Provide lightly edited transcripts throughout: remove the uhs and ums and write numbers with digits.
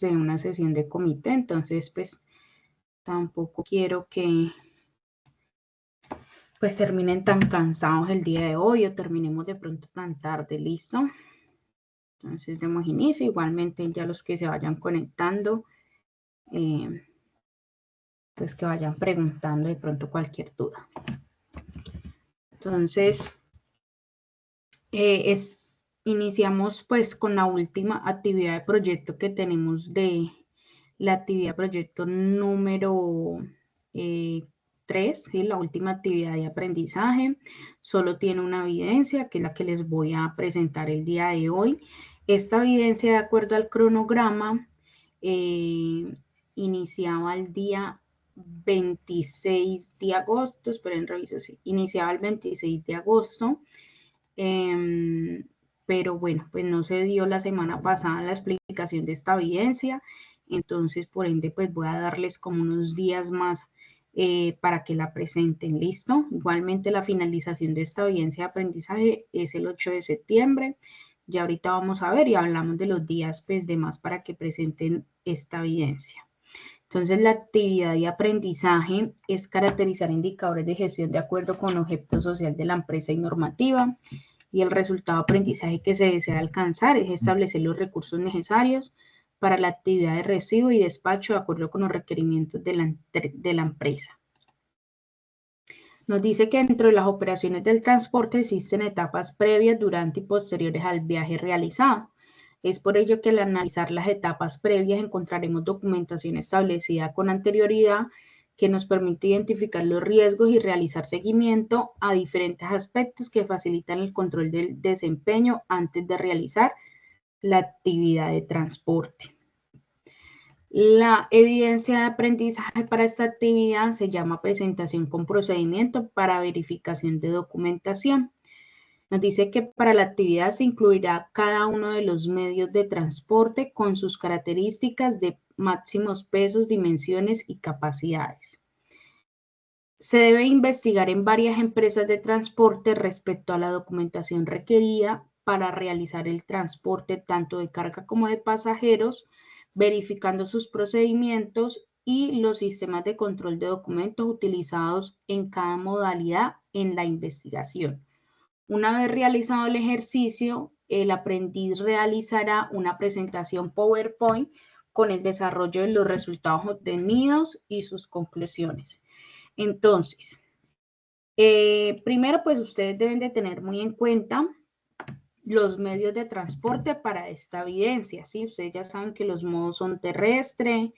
de una sesión de comité, entonces pues tampoco quiero que pues terminen tan cansados el día de hoy o terminemos de pronto tan tarde, ¿listo? Entonces demos inicio, igualmente ya los que se vayan conectando, pues que vayan preguntando de pronto cualquier duda. Entonces, iniciamos pues con la última actividad de proyecto que tenemos de la actividad de proyecto número 3, ¿sí? La última actividad de aprendizaje. Solo tiene una evidencia, que es la que les voy a presentar el día de hoy. Esta evidencia, de acuerdo al cronograma, iniciaba el día 26 de agosto, esperen, reviso, sí, iniciaba el 26 de agosto, pero bueno, pues no se dio la semana pasada la explicación de esta evidencia, entonces por ende pues voy a darles como unos días más para que la presenten, ¿listo? Igualmente la finalización de esta evidencia de aprendizaje es el 8 de septiembre, ya ahorita vamos a ver y hablamos de los días pues de más para que presenten esta evidencia. Entonces, la actividad de aprendizaje es caracterizar indicadores de gestión de acuerdo con el objeto social de la empresa y normativa. Y el resultado de aprendizaje que se desea alcanzar es establecer los recursos necesarios para la actividad de recibo y despacho de acuerdo con los requerimientos de la empresa. Nos dice que dentro de las operaciones del transporte existen etapas previas, durante y posteriores al viaje realizado. Es por ello que al analizar las etapas previas encontraremos documentación establecida con anterioridad que nos permite identificar los riesgos y realizar seguimiento a diferentes aspectos que facilitan el control del desempeño antes de realizar la actividad de transporte. La evidencia de aprendizaje para esta actividad se llama presentación con procedimiento para verificación de documentación. Nos dice que para la actividad se incluirá cada uno de los medios de transporte con sus características de máximos pesos, dimensiones y capacidades. Se debe investigar en varias empresas de transporte respecto a la documentación requerida para realizar el transporte tanto de carga como de pasajeros, verificando sus procedimientos y los sistemas de control de documentos utilizados en cada modalidad en la investigación. Una vez realizado el ejercicio, el aprendiz realizará una presentación PowerPoint con el desarrollo de los resultados obtenidos y sus conclusiones. Entonces, primero, pues ustedes deben de tener muy en cuenta los medios de transporte para esta evidencia, ¿sí? Ustedes ya saben que los modos son terrestre,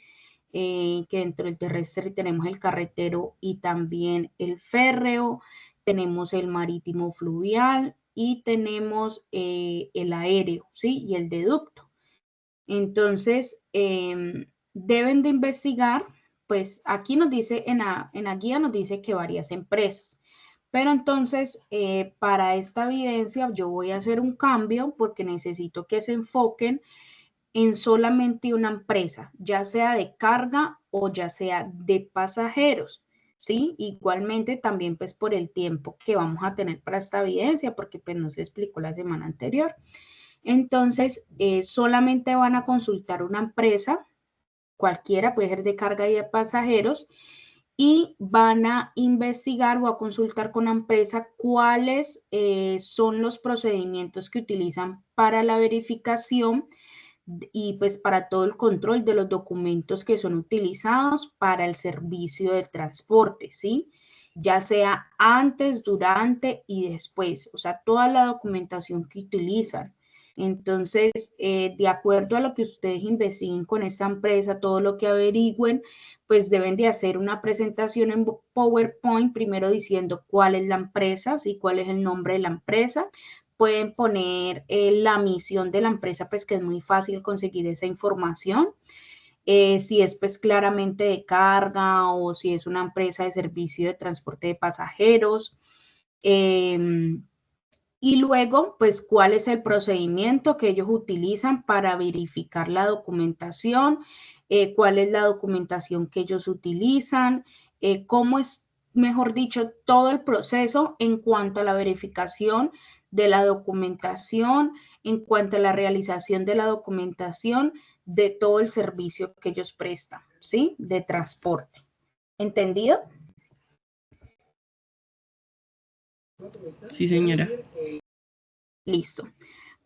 que dentro del terrestre tenemos el carretero y también el férreo, tenemos el marítimo fluvial y tenemos el aéreo, ¿sí? Y el deducto. Entonces, deben de investigar, pues aquí nos dice, en la guía nos dice que varias empresas. Pero entonces, para esta evidencia yo voy a hacer un cambio porque necesito que se enfoquen en solamente una empresa, ya sea de carga o ya sea de pasajeros, ¿sí? Igualmente también pues por el tiempo que vamos a tener para esta evidencia, porque pues no se explicó la semana anterior. Entonces, solamente van a consultar una empresa, cualquiera, puede ser de carga y de pasajeros, y van a investigar o a consultar con la empresa cuáles son los procedimientos que utilizan para la verificación y pues para todo el control de los documentos que son utilizados para el servicio de transporte, ¿sí? Ya sea antes, durante y después, o sea, toda la documentación que utilizan. Entonces, de acuerdo a lo que ustedes investiguen con esta empresa, todo lo que averigüen, pues deben de hacer una presentación en PowerPoint, primero diciendo cuál es la empresa, ¿sí? Cuál es el nombre de la empresa. Pueden poner la misión de la empresa, pues que es muy fácil conseguir esa información. Si es pues claramente de carga o si es una empresa de servicio de transporte de pasajeros. Y luego, pues, ¿cuál es el procedimiento que ellos utilizan para verificar la documentación? ¿Cuál es la documentación que ellos utilizan? ¿Cómo es, mejor dicho, todo el proceso en cuanto a la verificación de la documentación en cuanto a la realización de la documentación de todo el servicio que ellos prestan, ¿sí? De transporte. ¿Entendido? Sí, señora. Listo.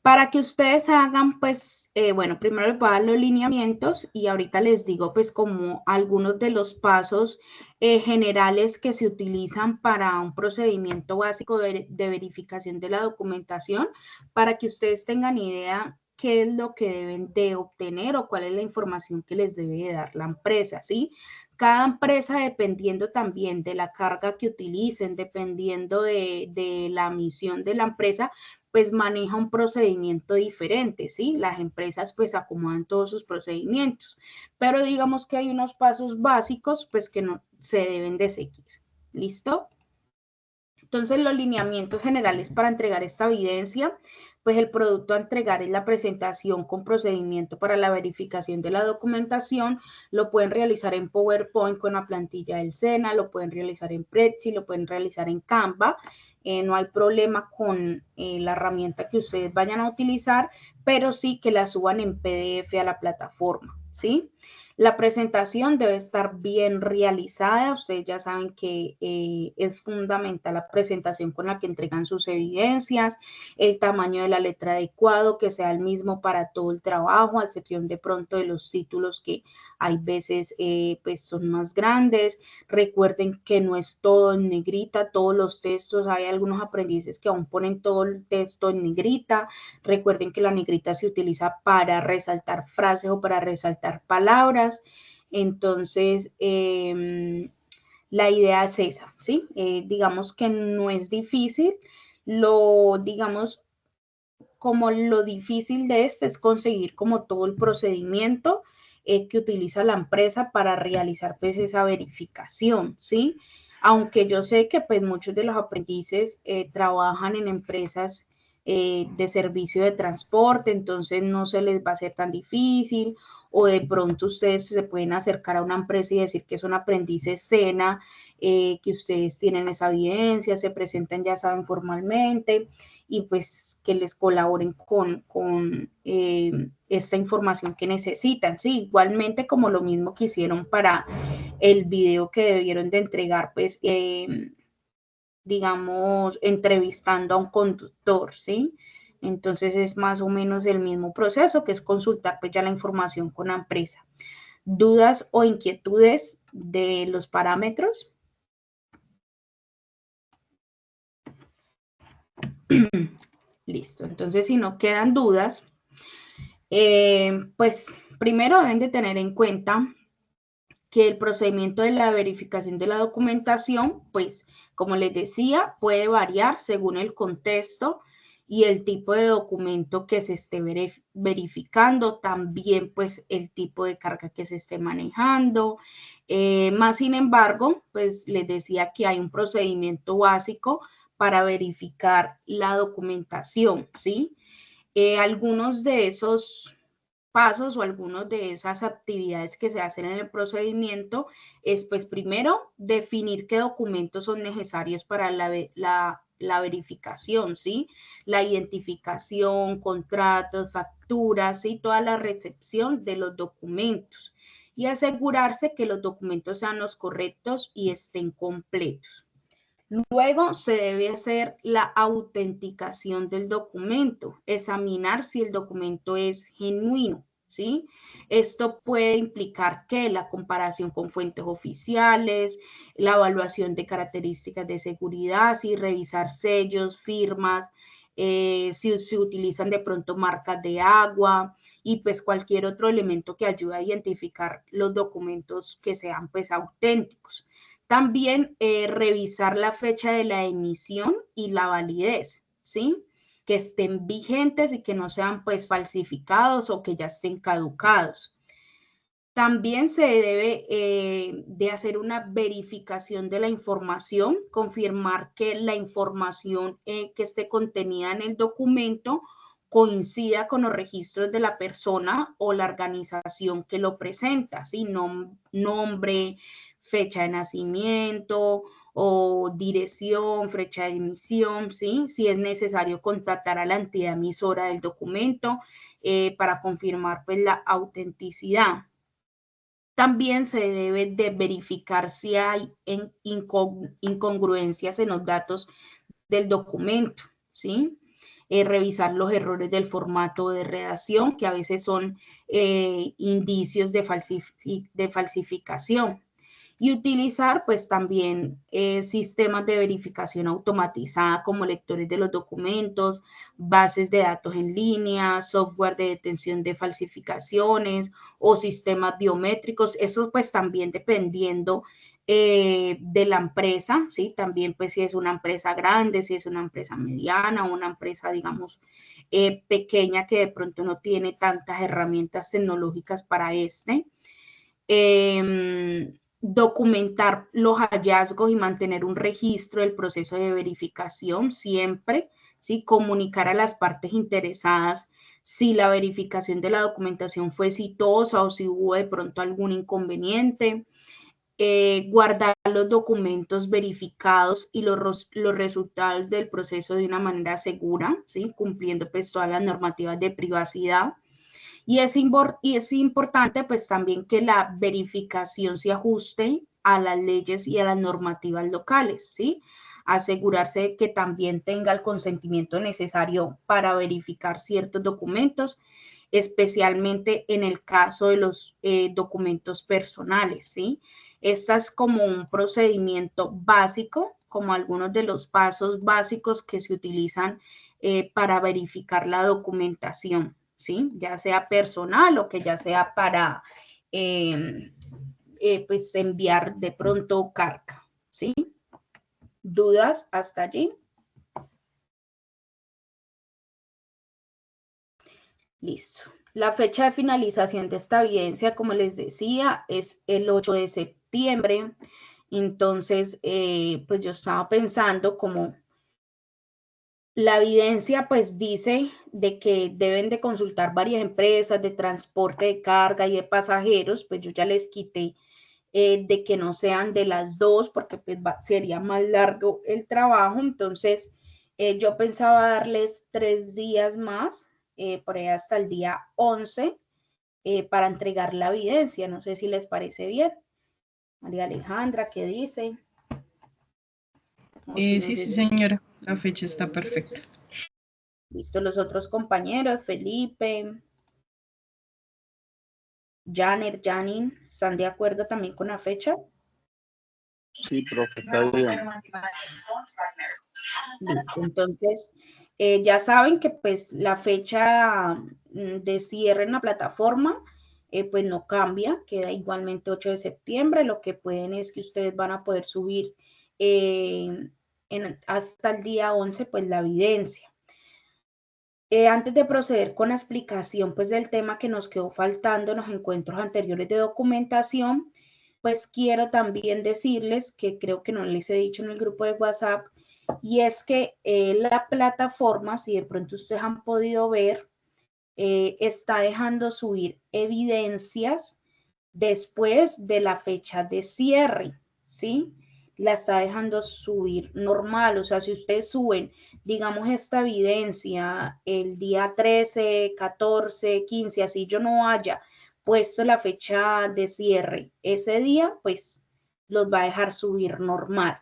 Para que ustedes hagan, pues, bueno, primero les voy a dar los lineamientos y ahorita les digo, pues, como algunos de los pasos generales que se utilizan para un procedimiento básico de verificación de la documentación, para que ustedes tengan idea qué es lo que deben de obtener o cuál es la información que les debe de dar la empresa, ¿sí? Cada empresa, dependiendo también de la carga que utilicen, dependiendo de la misión de la empresa, pues maneja un procedimiento diferente, ¿sí? Las empresas pues acomodan todos sus procedimientos, pero digamos que hay unos pasos básicos pues que no se deben de seguir. ¿Listo? Entonces, los lineamientos generales para entregar esta evidencia, pues el producto a entregar es la presentación con procedimiento para la verificación de la documentación. Lo pueden realizar en PowerPoint con la plantilla del SENA, lo pueden realizar en Prezi, lo pueden realizar en Canva. No hay problema con la herramienta que ustedes vayan a utilizar, pero sí que la suban en PDF a la plataforma, ¿sí? La presentación debe estar bien realizada. Ustedes ya saben que es fundamental la presentación con la que entregan sus evidencias, el tamaño de la letra adecuado, que sea el mismo para todo el trabajo, a excepción de pronto de los títulos que hay veces pues son más grandes. Recuerden que no es todo en negrita, todos los textos, hay algunos aprendices que aún ponen todo el texto en negrita. Recuerden que la negrita se utiliza para resaltar frases o para resaltar palabras. Entonces, la idea es esa, ¿sí? Digamos que no es difícil, digamos, como lo difícil de este es conseguir como todo el procedimiento que utiliza la empresa para realizar pues esa verificación, ¿sí? Aunque yo sé que pues muchos de los aprendices trabajan en empresas de servicio de transporte, entonces no se les va a hacer tan difícil, o de pronto ustedes se pueden acercar a una empresa y decir que son aprendices SENA, que ustedes tienen esa evidencia, se presentan, ya saben, formalmente, y pues que les colaboren con esta información que necesitan. Sí, igualmente como lo mismo que hicieron para el video que debieron de entregar, pues, digamos, entrevistando a un conductor, ¿sí? Entonces es más o menos el mismo proceso, que es consultar pues ya la información con la empresa. ¿Dudas o inquietudes de los parámetros? Listo, entonces si no quedan dudas, pues primero deben de tener en cuenta que el procedimiento de la verificación de la documentación, pues como les decía, puede variar según el contexto y el tipo de documento que se esté verificando, también pues el tipo de carga que se esté manejando. Más sin embargo, pues les decía que hay un procedimiento básico para verificar la documentación, ¿sí? Algunos de esos pasos o algunos de esas actividades que se hacen en el procedimiento es, pues, primero, definir qué documentos son necesarios para la verificación, ¿sí? La identificación, contratos, facturas, ¿sí? Toda la recepción de los documentos y asegurarse que los documentos sean los correctos y estén completos. Luego se debe hacer la autenticación del documento, examinar si el documento es genuino, ¿sí? Esto puede implicar que la comparación con fuentes oficiales, la evaluación de características de seguridad, ¿sí? Revisar sellos, firmas, si se utilizan de pronto marcas de agua y pues cualquier otro elemento que ayude a identificar los documentos que sean pues auténticos. También revisar la fecha de la emisión y la validez, ¿sí? Que estén vigentes y que no sean pues falsificados o que ya estén caducados. También se debe de hacer una verificación de la información, confirmar que la información que esté contenida en el documento coincida con los registros de la persona o la organización que lo presenta, ¿sí? Nombre, fecha de nacimiento o dirección, fecha de emisión, ¿sí? Si es necesario contactar a la entidad emisora del documento para confirmar pues la autenticidad. También se debe de verificar si hay incongruencias en los datos del documento, ¿sí? Revisar los errores del formato de redacción, que a veces son indicios de falsificación. Y utilizar pues también sistemas de verificación automatizada como lectores de los documentos, bases de datos en línea, software de detención de falsificaciones o sistemas biométricos. Eso pues también dependiendo de la empresa, ¿sí? También pues si es una empresa grande, si es una empresa mediana o una empresa digamos pequeña que de pronto no tiene tantas herramientas tecnológicas para documentar los hallazgos y mantener un registro del proceso de verificación siempre, ¿sí? Comunicar a las partes interesadas si la verificación de la documentación fue exitosa o si hubo de pronto algún inconveniente, guardar los documentos verificados y los resultados del proceso de una manera segura, ¿sí? Cumpliendo pues todas las normativas de privacidad. Y es importante pues también que la verificación se ajuste a las leyes y a las normativas locales, ¿sí? Asegurarse de que también tenga el consentimiento necesario para verificar ciertos documentos, especialmente en el caso de los documentos personales, ¿sí? Este es como un procedimiento básico, como algunos de los pasos básicos que se utilizan para verificar la documentación, ¿sí? Ya sea personal o que ya sea para pues enviar de pronto carga, ¿sí? ¿Dudas hasta allí? Listo. La fecha de finalización de esta evidencia, como les decía, es el 8 de septiembre. Entonces, pues yo estaba pensando como la evidencia pues dice de que deben de consultar varias empresas de transporte de carga y de pasajeros, pues yo ya les quité de que no sean de las dos porque pues sería más largo el trabajo. Entonces yo pensaba darles 3 días más, por ahí hasta el día 11 para entregar la evidencia. No sé si les parece bien. María Alejandra, ¿qué dice? Sí, sí, señora, la fecha está perfecta. Listo, los otros compañeros, Felipe, Janer, Janin, ¿están de acuerdo también con la fecha? Sí, profe, está bien. Listo, entonces ya saben que pues la fecha de cierre en la plataforma pues no cambia, queda igualmente 8 de septiembre, lo que pueden es que ustedes van a poder subir hasta el día 11 pues la evidencia. Antes de proceder con la explicación pues del tema que nos quedó faltando en los encuentros anteriores de documentación, pues quiero también decirles que creo que no les he dicho en el grupo de WhatsApp, y es que la plataforma, si de pronto ustedes han podido ver, está dejando subir evidencias después de la fecha de cierre, ¿sí? La está dejando subir normal, o sea, si ustedes suben, digamos, esta evidencia el día 13, 14, 15, así yo no haya puesto la fecha de cierre ese día, pues los va a dejar subir normal.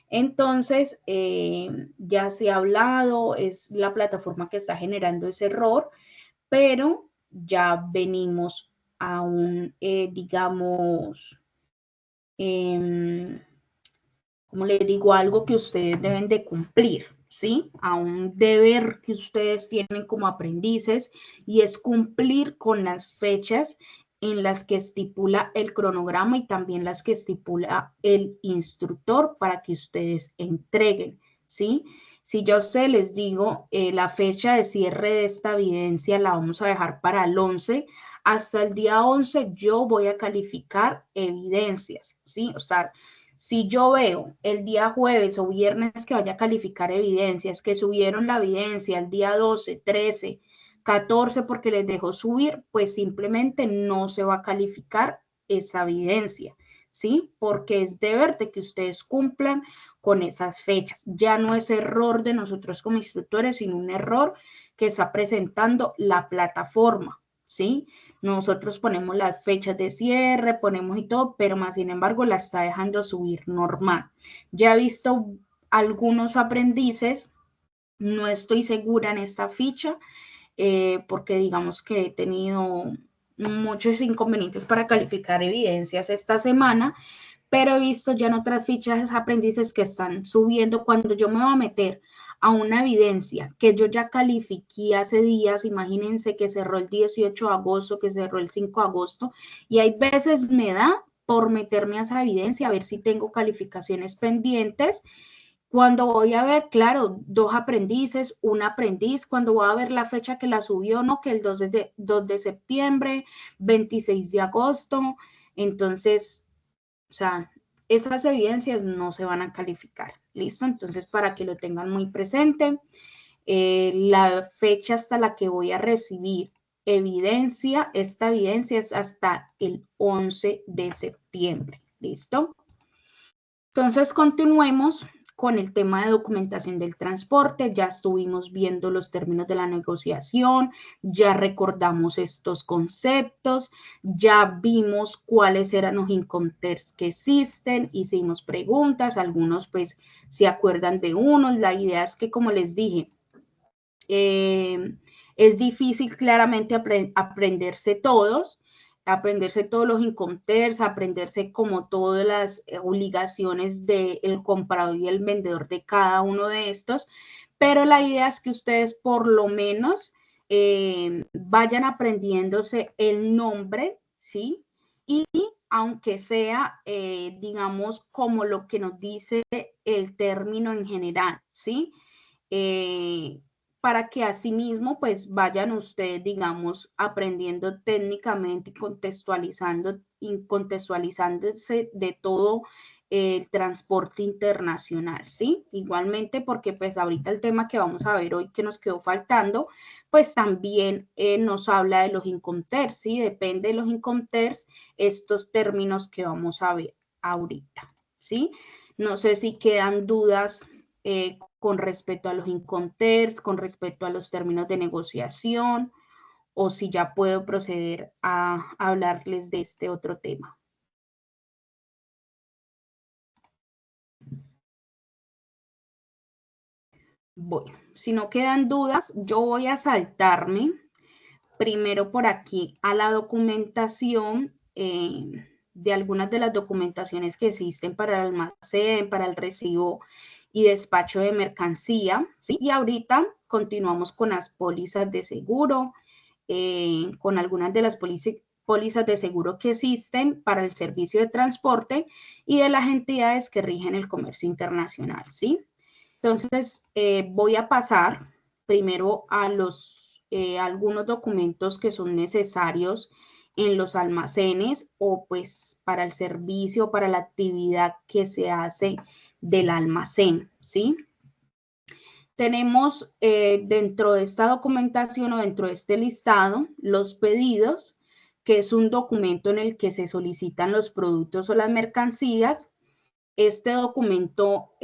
Entonces, ya se ha hablado, es la plataforma que está generando ese error, pero ya venimos a un, digamos, como les digo, algo que ustedes deben de cumplir, ¿sí? A un deber que ustedes tienen como aprendices, y es cumplir con las fechas en las que estipula el cronograma y también las que estipula el instructor para que ustedes entreguen, ¿sí? Si yo a ustedes les digo la fecha de cierre de esta evidencia la vamos a dejar para el 11, hasta el día 11 yo voy a calificar evidencias, ¿sí? O sea, si yo veo el día jueves o viernes que vaya a calificar evidencias, que subieron la evidencia el día 12, 13, 14 porque les dejó subir, pues simplemente no se va a calificar esa evidencia. ¿sí? Porque es deber de que ustedes cumplan con esas fechas. Ya no es error de nosotros como instructores, sino un error que está presentando la plataforma, ¿sí? Nosotros ponemos las fechas de cierre, ponemos y todo, pero más sin embargo la está dejando subir normal. Ya he visto algunos aprendices, no estoy segura en esta ficha, porque digamos que he tenido muchos inconvenientes para calificar evidencias esta semana, pero he visto ya en otras fichas aprendices que están subiendo. Cuando yo me voy a meter a una evidencia que yo ya califiqué hace días, imagínense que cerró el 18 de agosto, que cerró el 5 de agosto, y hay veces me da por meterme a esa evidencia, a ver si tengo calificaciones pendientes. Cuando voy a ver, claro, 2 aprendices, un aprendiz, cuando voy a ver la fecha que la subió, ¿no? Que el 2 de septiembre, 26 de agosto, entonces, o sea, esas evidencias no se van a calificar, ¿listo? Entonces, para que lo tengan muy presente, la fecha hasta la que voy a recibir evidencia, esta evidencia es hasta el 11 de septiembre, ¿listo? Entonces, continuemos con el tema de documentación del transporte. Ya estuvimos viendo los términos de la negociación, ya recordamos estos conceptos, ya vimos cuáles eran los incoterms que existen, hicimos preguntas, algunos pues se acuerdan de unos. La idea es que, como les dije, es difícil claramente aprenderse todos los incoterms, aprenderse como todas las obligaciones del comprador y el vendedor de cada uno de estos, pero la idea es que ustedes por lo menos vayan aprendiéndose el nombre, ¿sí? Y aunque sea, digamos, como lo que nos dice el término en general, ¿sí? Para que asimismo pues vayan ustedes, digamos, aprendiendo técnicamente y contextualizándose de todo el transporte internacional, ¿sí? Igualmente porque pues ahorita el tema que vamos a ver hoy que nos quedó faltando, pues también nos habla de los incoterms, ¿sí? Depende de los incoterms estos términos que vamos a ver ahorita, ¿sí? No sé si quedan dudas con respecto a los incoterms, con respecto a los términos de negociación, o si ya puedo proceder a hablarles de este otro tema. Bueno, si no quedan dudas, yo voy a saltarme primero por aquí a la documentación de algunas de las documentaciones que existen para el almacén, para el recibo y despacho de mercancía, ¿sí? Y ahorita continuamos con las pólizas de seguro, con algunas de las pólizas de seguro que existen para el servicio de transporte y de las entidades que rigen el comercio internacional, ¿sí? Entonces, voy a pasar primero a algunos documentos que son necesarios en los almacenes o pues para el servicio, para la actividad que se hace del almacén, ¿sí? Tenemos dentro de esta documentación o dentro de este listado los pedidos, que es un documento en el que se solicitan los productos o las mercancías. Este documento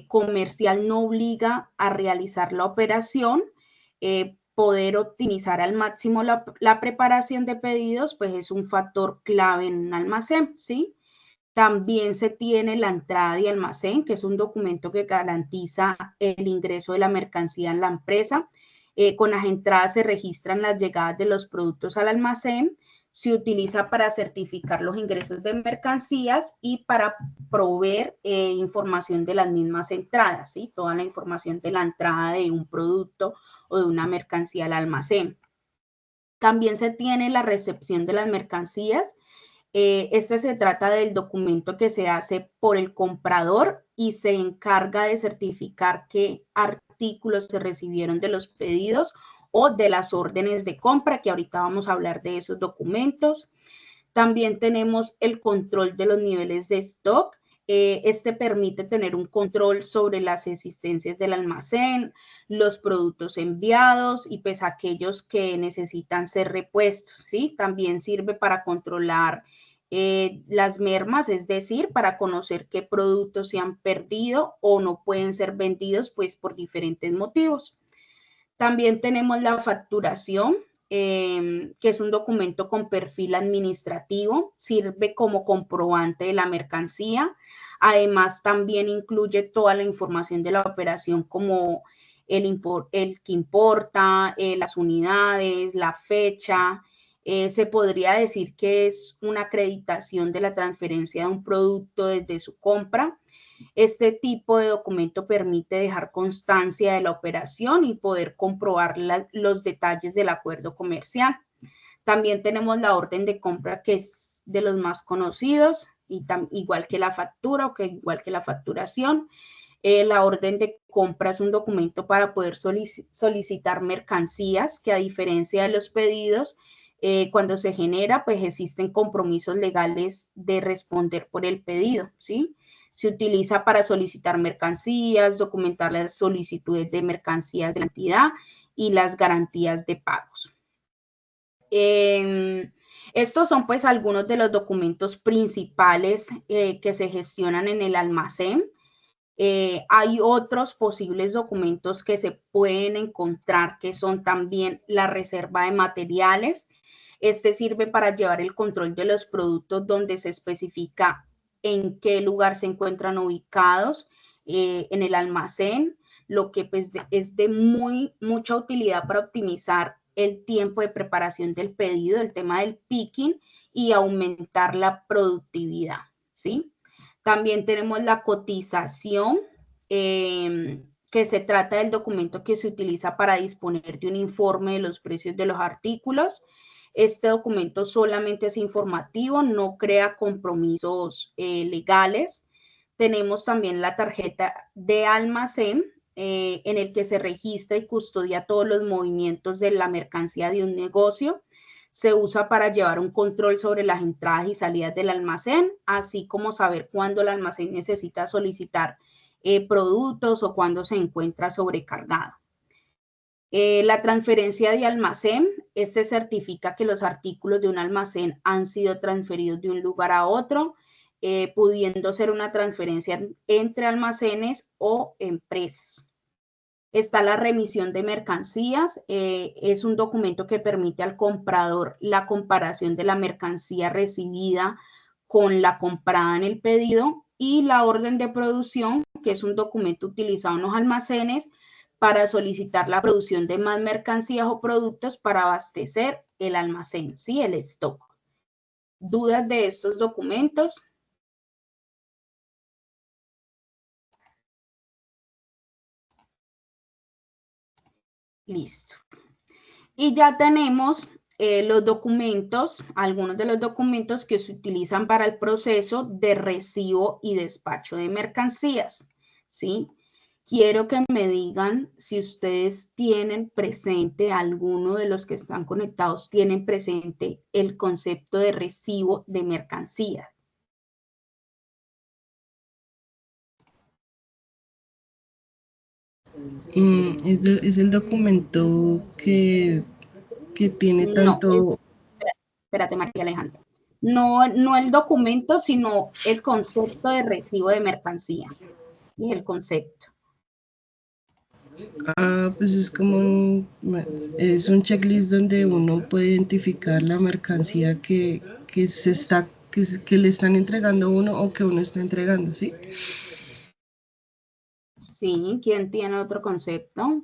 comercial no obliga a realizar la operación. Poder optimizar al máximo la preparación de pedidos, pues es un factor clave en un almacén, ¿sí? También se tiene la entrada de almacén, que es un documento que garantiza el ingreso de la mercancía en la empresa. Con las entradas se registran las llegadas de los productos al almacén. Se utiliza para certificar los ingresos de mercancías y para proveer información de las mismas entradas, ¿sí? Toda la información de la entrada de un producto o de una mercancía al almacén. También se tiene la recepción de las mercancías. Este se trata del documento que se hace por el comprador y se encarga de certificar qué artículos se recibieron de los pedidos o de las órdenes de compra, que ahorita vamos a hablar de esos documentos. También tenemos el control de los niveles de stock. Este permite tener un control sobre las existencias del almacén, los productos enviados y pues aquellos que necesitan ser repuestos, ¿sí? También sirve para controlar las mermas, es decir, para conocer qué productos se han perdido o no pueden ser vendidos pues por diferentes motivos. También tenemos la facturación, que es un documento con perfil administrativo, sirve como comprobante de la mercancía. Además, también incluye toda la información de la operación como el que importa, las unidades, la fecha. Se podría decir que es una acreditación de la transferencia de un producto desde su compra. Este tipo de documento permite dejar constancia de la operación y poder comprobar los detalles del acuerdo comercial. También tenemos la orden de compra, que es de los más conocidos, y igual que la factura o que igual que la facturación. La orden de compra es un documento para poder solicitar mercancías que, a diferencia de los pedidos, cuando se genera, pues existen compromisos legales de responder por el pedido, ¿sí? Se utiliza para solicitar mercancías, documentar las solicitudes de mercancías de la entidad y las garantías de pagos. Estos son pues algunos de los documentos principales que se gestionan en el almacén. Hay otros posibles documentos que se pueden encontrar, que son también la reserva de materiales. Este sirve para llevar el control de los productos, donde se especifica en qué lugar se encuentran ubicados en el almacén, lo que pues es de mucha utilidad para optimizar el tiempo de preparación del pedido, el tema del picking, y aumentar la productividad, ¿sí? También tenemos la cotización, que se trata del documento que se utiliza para disponer de un informe de los precios de los artículos. Este documento solamente es informativo, no crea compromisos legales. Tenemos también la tarjeta de almacén, en el que se registra y custodia todos los movimientos de la mercancía de un negocio. Se usa para llevar un control sobre las entradas y salidas del almacén, así como saber cuándo el almacén necesita solicitar productos o cuándo se encuentra sobrecargado. La transferencia de almacén, este certifica que los artículos de un almacén han sido transferidos de un lugar a otro, pudiendo ser una transferencia entre almacenes o empresas. Está la remisión de mercancías, es un documento que permite al comprador la comparación de la mercancía recibida con la comprada en el pedido. Y la orden de producción, que es un documento utilizado en los almacenes para solicitar la producción de más mercancías o productos para abastecer el almacén, ¿sí? El stock. ¿Dudas de estos documentos? Listo. Y ya tenemos los documentos, algunos de los documentos que se utilizan para el proceso de recibo y despacho de mercancías, ¿sí? Quiero que me digan si ustedes tienen presente, alguno de los que están conectados, tienen presente el concepto de recibo de mercancías. Es el documento que tiene tanto... Espérate, María Alejandra. No el documento, sino el concepto de recibo de mercancía. Y el concepto. Pues es como es un checklist donde uno puede identificar la mercancía que le están entregando a uno o que uno está entregando, ¿sí? Sí, ¿quién tiene otro concepto?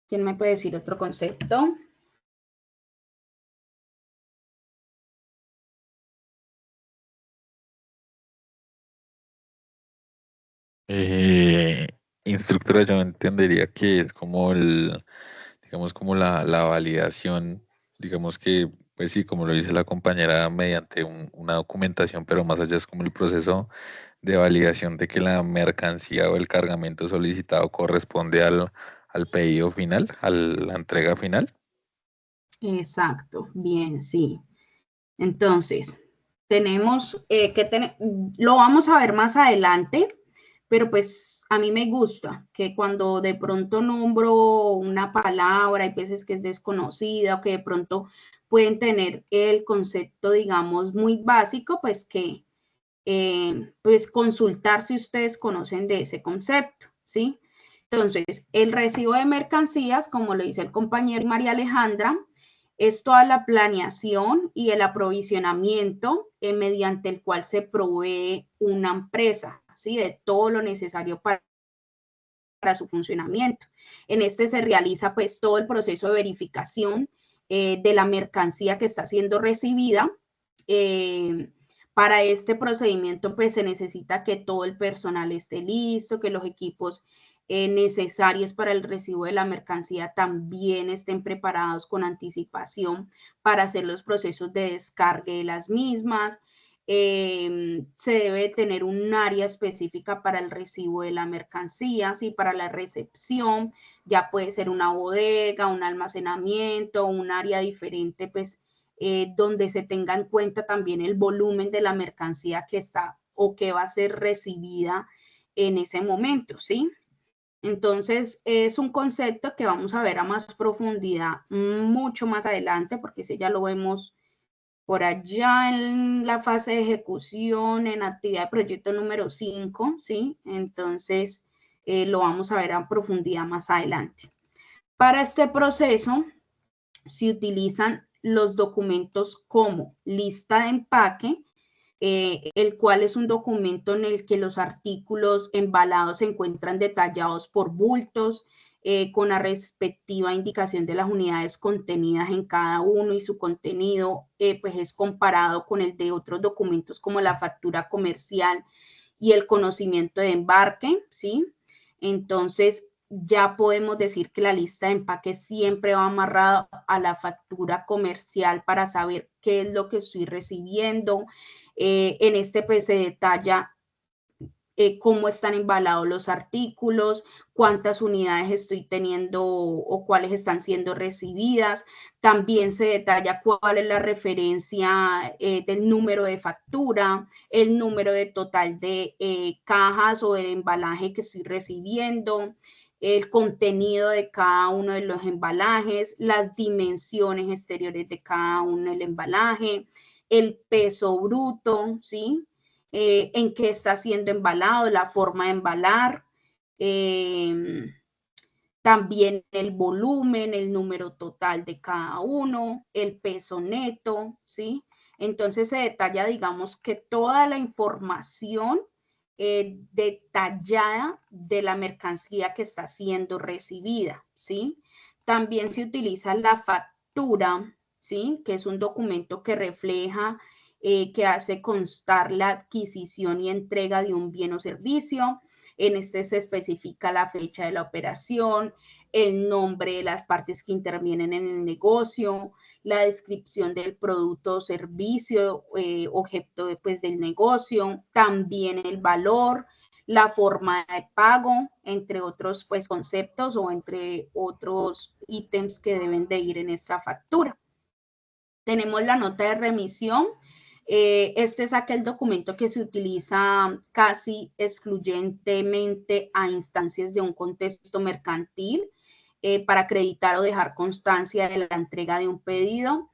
¿Quién me puede decir otro concepto? Instructora, yo entendería que es como digamos, como la validación, digamos que, pues sí, como lo dice la compañera, mediante una documentación, pero más allá es como el proceso de validación de que la mercancía o el cargamento solicitado corresponde al pedido final, a la entrega final. Exacto, bien, sí. Entonces, tenemos lo vamos a ver más adelante, pero pues a mí me gusta que cuando de pronto nombro una palabra, hay veces que es desconocida o que de pronto pueden tener el concepto, digamos, muy básico, pues que pues consultar si ustedes conocen de ese concepto, ¿sí? Entonces, el recibo de mercancías, como lo dice el compañero María Alejandra, es toda la planeación y el aprovisionamiento mediante el cual se provee una empresa, ¿sí? De todo lo necesario para su funcionamiento. En este se realiza pues todo el proceso de verificación de la mercancía que está siendo recibida. Para este procedimiento pues se necesita que todo el personal esté listo, que los equipos necesarios para el recibo de la mercancía también estén preparados con anticipación para hacer los procesos de descargue de las mismas. Se debe tener un área específica para el recibo de la mercancía, ¿sí? Para la recepción, ya puede ser una bodega, un almacenamiento, un área diferente, pues, donde se tenga en cuenta también el volumen de la mercancía que está o que va a ser recibida en ese momento, ¿sí? Entonces, es un concepto que vamos a ver a más profundidad mucho más adelante, porque ese ya lo vemos por allá en la fase de ejecución, en actividad de proyecto número 5, ¿sí? Entonces, lo vamos a ver a profundidad más adelante. Para este proceso, se utilizan los documentos como lista de empaque, el cual es un documento en el que los artículos embalados se encuentran detallados por bultos, con la respectiva indicación de las unidades contenidas en cada uno y su contenido pues es comparado con el de otros documentos como la factura comercial y el conocimiento de embarque, ¿sí? Entonces, ya podemos decir que la lista de empaque siempre va amarrada a la factura comercial para saber qué es lo que estoy recibiendo. En este pues se detalla cómo están embalados los artículos, cuántas unidades estoy teniendo o cuáles están siendo recibidas. También se detalla cuál es la referencia del número de factura, el número de total de cajas o de embalaje que estoy recibiendo, el contenido de cada uno de los embalajes, las dimensiones exteriores de cada uno del embalaje, el peso bruto, ¿sí? En qué está siendo embalado, la forma de embalar, también el volumen, el número total de cada uno, el peso neto, ¿sí? Entonces se detalla, digamos, que toda la información detallada de la mercancía que está siendo recibida, ¿sí? También se utiliza la factura, ¿sí? Que es un documento que refleja que hace constar la adquisición y entrega de un bien o servicio. En este se especifica la fecha de la operación, el nombre de las partes que intervienen en el negocio, la descripción del producto o servicio, objeto pues, del negocio, también el valor, la forma de pago, entre otros pues, conceptos o entre otros ítems que deben de ir en esta factura. Tenemos la nota de remisión. Este es aquel documento que se utiliza casi excluyentemente a instancias de un contexto mercantil para acreditar o dejar constancia de la entrega de un pedido.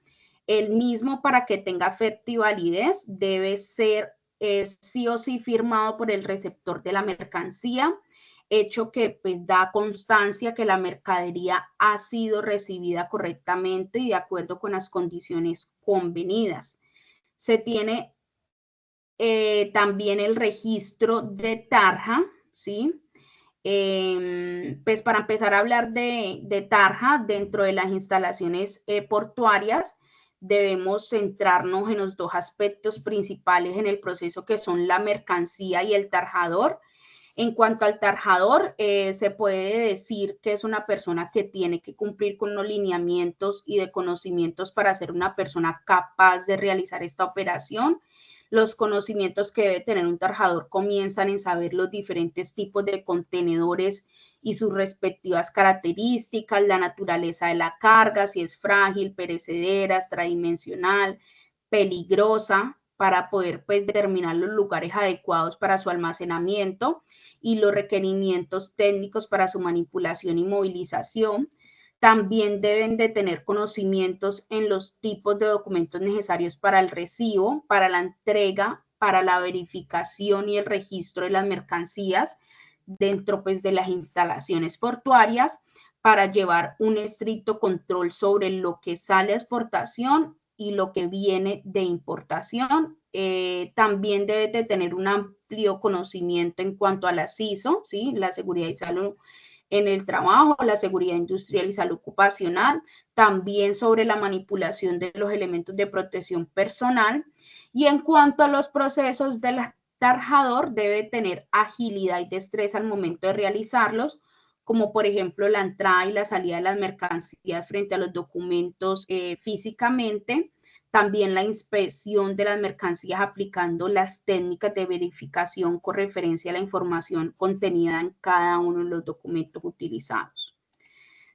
El mismo, para que tenga efecto y validez, debe ser sí o sí firmado por el receptor de la mercancía, hecho que pues da constancia que la mercadería ha sido recibida correctamente y de acuerdo con las condiciones convenidas. Se tiene también el registro de tarja, ¿sí? Pues para empezar a hablar de tarja dentro de las instalaciones portuarias, debemos centrarnos en los dos aspectos principales en el proceso, que son la mercancía y el tarjador. En cuanto al tarjador, se puede decir que es una persona que tiene que cumplir con los lineamientos y de conocimientos para ser una persona capaz de realizar esta operación. Los conocimientos que debe tener un tarjador comienzan en saber los diferentes tipos de contenedores y sus respectivas características, la naturaleza de la carga, si es frágil, perecedera, extradimensional, peligrosa, para poder pues determinar los lugares adecuados para su almacenamiento y los requerimientos técnicos para su manipulación y movilización. También deben de tener conocimientos en los tipos de documentos necesarios para el recibo, para la entrega, para la verificación y el registro de las mercancías dentro pues, de las instalaciones portuarias, para llevar un estricto control sobre lo que sale a exportación y lo que viene de importación. También debe de tener un amplio conocimiento en cuanto a la CISO, ¿sí? La seguridad y salud en el trabajo, la seguridad industrial y salud ocupacional, también sobre la manipulación de los elementos de protección personal. Y en cuanto a los procesos del tarjador, debe tener agilidad y destreza al momento de realizarlos, como por ejemplo la entrada y la salida de las mercancías frente a los documentos físicamente, también la inspección de las mercancías aplicando las técnicas de verificación con referencia a la información contenida en cada uno de los documentos utilizados.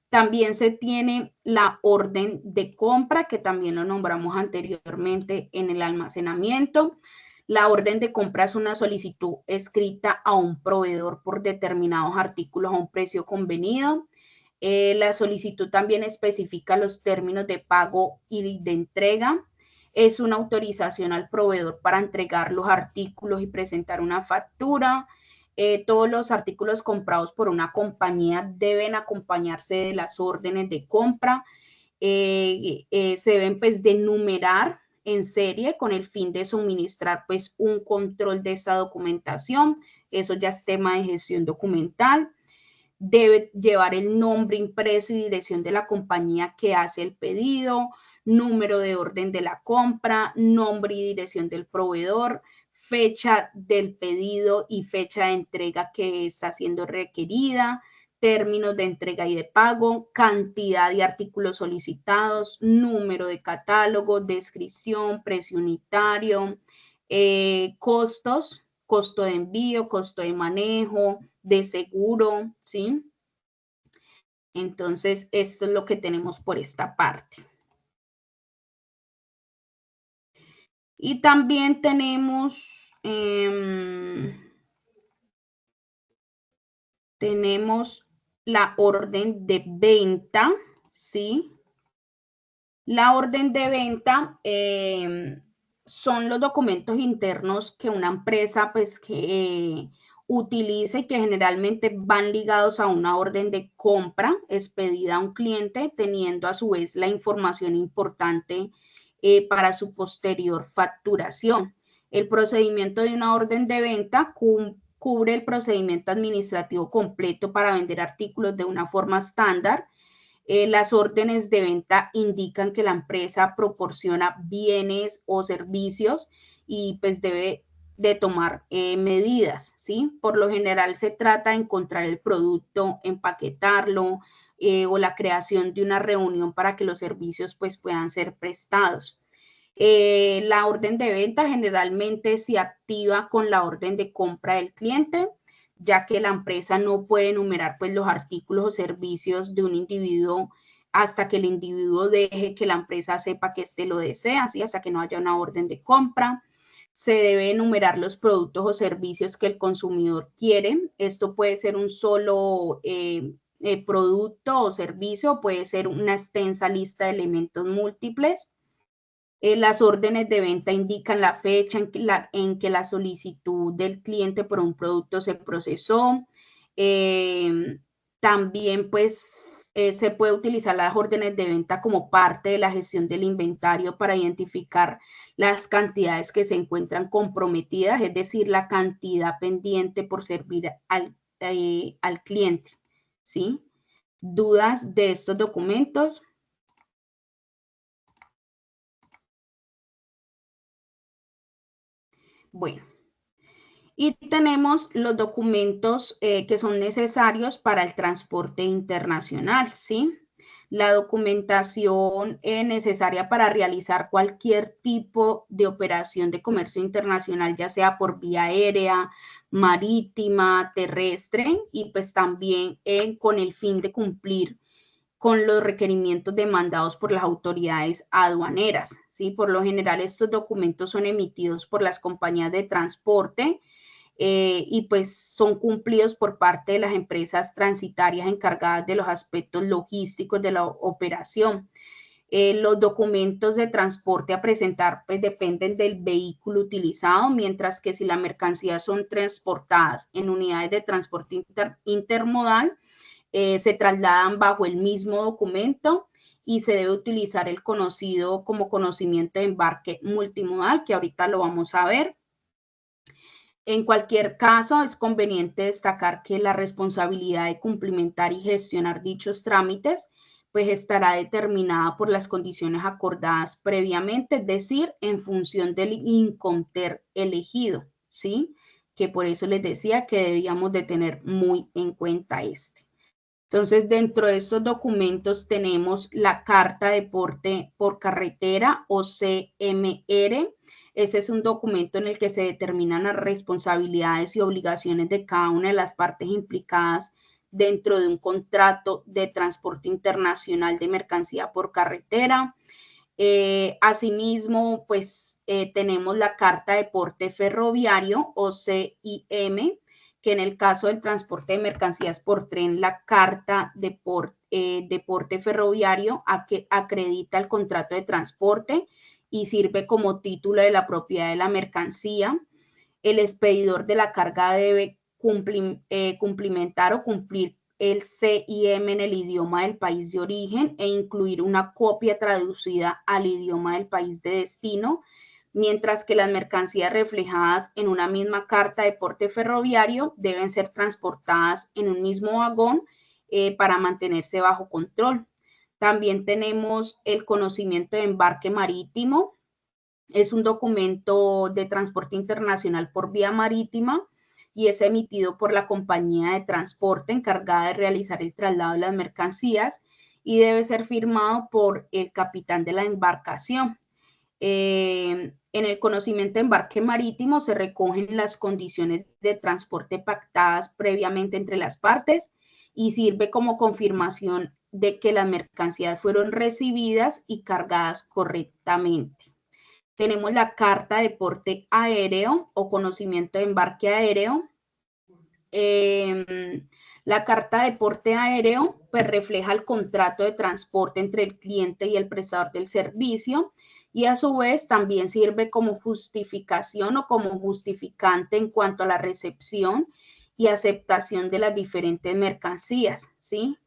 También se tiene la orden de compra, que también lo nombramos anteriormente en el almacenamiento. La orden de compra es una solicitud escrita a un proveedor por determinados artículos a un precio convenido. La solicitud también especifica los términos de pago y de entrega. Es una autorización al proveedor para entregar los artículos y presentar una factura. Todos los artículos comprados por una compañía deben acompañarse de las órdenes de compra. Se deben pues de numerar en serie con el fin de suministrar pues un control de esta documentación. Eso ya es tema de gestión documental. Debe llevar el nombre impreso y dirección de la compañía que hace el pedido, número de orden de la compra, nombre y dirección del proveedor, fecha del pedido y fecha de entrega que está siendo requerida, términos de entrega y de pago, cantidad de artículos solicitados, número de catálogo, descripción, precio unitario, costos, costo de envío, costo de manejo, de seguro, ¿sí? Entonces, esto es lo que tenemos por esta parte. Y también tenemos, la orden de venta, ¿sí? La orden de venta son los documentos internos que una empresa pues que utilice y que generalmente van ligados a una orden de compra expedida a un cliente, teniendo a su vez la información importante para su posterior facturación. El procedimiento de una orden de venta cubre el procedimiento administrativo completo para vender artículos de una forma estándar. Las órdenes de venta indican que la empresa proporciona bienes o servicios y pues debe de tomar medidas, ¿sí? Por lo general se trata de encontrar el producto, empaquetarlo o la creación de una reunión para que los servicios pues puedan ser prestados. La orden de venta generalmente se activa con la orden de compra del cliente, ya que la empresa no puede enumerar pues, los artículos o servicios de un individuo hasta que el individuo deje que la empresa sepa que éste lo desea, ¿sí? Hasta que no haya una orden de compra. Se debe enumerar los productos o servicios que el consumidor quiere. Esto puede ser un solo producto o servicio, puede ser una extensa lista de elementos múltiples. Las órdenes de venta indican la fecha en que la solicitud del cliente por un producto se procesó. También, pues, se puede utilizar las órdenes de venta como parte de la gestión del inventario para identificar las cantidades que se encuentran comprometidas, es decir, la cantidad pendiente por servir al cliente, ¿sí? ¿Dudas de estos documentos? Bueno, y tenemos los documentos que son necesarios para el transporte internacional, ¿sí? La documentación necesaria para realizar cualquier tipo de operación de comercio internacional, ya sea por vía aérea, marítima, terrestre, y pues también con el fin de cumplir con los requerimientos demandados por las autoridades aduaneras, ¿sí? Por lo general, estos documentos son emitidos por las compañías de transporte y pues son cumplidos por parte de las empresas transitarias encargadas de los aspectos logísticos de la operación. Los documentos de transporte a presentar pues dependen del vehículo utilizado, mientras que si las mercancías son transportadas en unidades de transporte intermodal, se trasladan bajo el mismo documento y se debe utilizar el conocido como conocimiento de embarque multimodal, que ahorita lo vamos a ver. En cualquier caso, es conveniente destacar que la responsabilidad de cumplimentar y gestionar dichos trámites pues estará determinada por las condiciones acordadas previamente, es decir, en función del Incoterm elegido, ¿sí? Que por eso les decía que debíamos de tener muy en cuenta este. Entonces, dentro de estos documentos tenemos la Carta de Porte por Carretera o CMR. Ese es un documento en el que se determinan las responsabilidades y obligaciones de cada una de las partes implicadas dentro de un contrato de transporte internacional de mercancía por carretera. Asimismo, pues tenemos la Carta de Porte Ferroviario o CIM, que en el caso del transporte de mercancías por tren, la Carta de Porte Ferroviario acredita el contrato de transporte y sirve como título de la propiedad de la mercancía. El expedidor de la carga debe cumplimentar o cumplir el CIM en el idioma del país de origen e incluir una copia traducida al idioma del país de destino, mientras que las mercancías reflejadas en una misma carta de porte ferroviario deben ser transportadas en un mismo vagón para mantenerse bajo control. También tenemos el conocimiento de embarque marítimo. Es un documento de transporte internacional por vía marítima y es emitido por la compañía de transporte encargada de realizar el traslado de las mercancías y debe ser firmado por el capitán de la embarcación. En el conocimiento de embarque marítimo se recogen las condiciones de transporte pactadas previamente entre las partes y sirve como confirmación de que las mercancías fueron recibidas y cargadas correctamente. Tenemos la Carta de Porte Aéreo o conocimiento de embarque aéreo. La Carta de Porte Aéreo pues, refleja el contrato de transporte entre el cliente y el prestador del servicio y a su vez también sirve como justificación o como justificante en cuanto a la recepción y aceptación de las diferentes mercancías, ¿sí?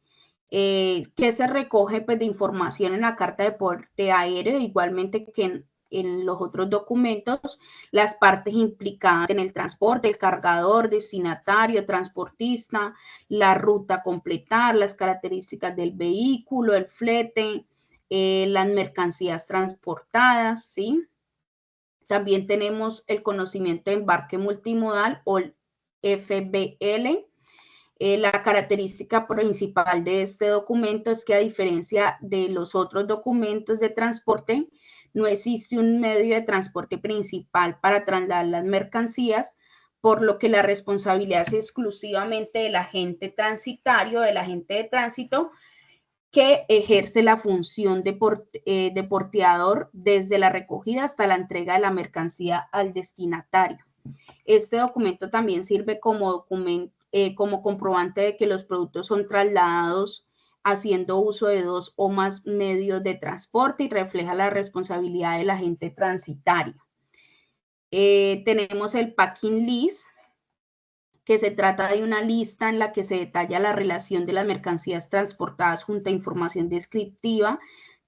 ¿Qué se recoge pues, de información en la Carta de Porte Aéreo? Igualmente que en los otros documentos, las partes implicadas en el transporte, el cargador, destinatario, transportista, la ruta a completar, las características del vehículo, el flete, las mercancías transportadas, ¿sí? También tenemos el conocimiento de embarque multimodal o el FBL. La característica principal de este documento es que a diferencia de los otros documentos de transporte, no existe un medio de transporte principal para trasladar las mercancías, por lo que la responsabilidad es exclusivamente del agente transitario, del agente de tránsito, que ejerce la función de porteador desde la recogida hasta la entrega de la mercancía al destinatario. Este documento también sirve como comprobante de que los productos son trasladados haciendo uso de 2 o más medios de transporte y refleja la responsabilidad del agente transitario. Tenemos el packing list, que se trata de una lista en la que se detalla la relación de las mercancías transportadas junto a información descriptiva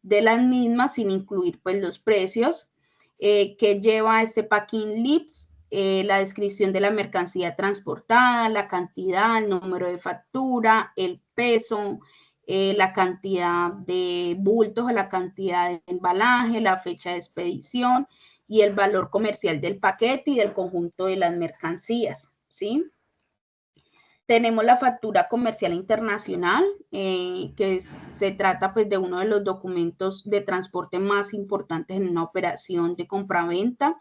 de las mismas sin incluir pues los precios que lleva este packing list. La descripción de la mercancía transportada, la cantidad, el número de factura, el peso, la cantidad de bultos o la cantidad de embalaje, la fecha de expedición y el valor comercial del paquete y del conjunto de las mercancías, ¿sí? Tenemos la factura comercial internacional, que se trata pues, de uno de los documentos de transporte más importantes en una operación de compraventa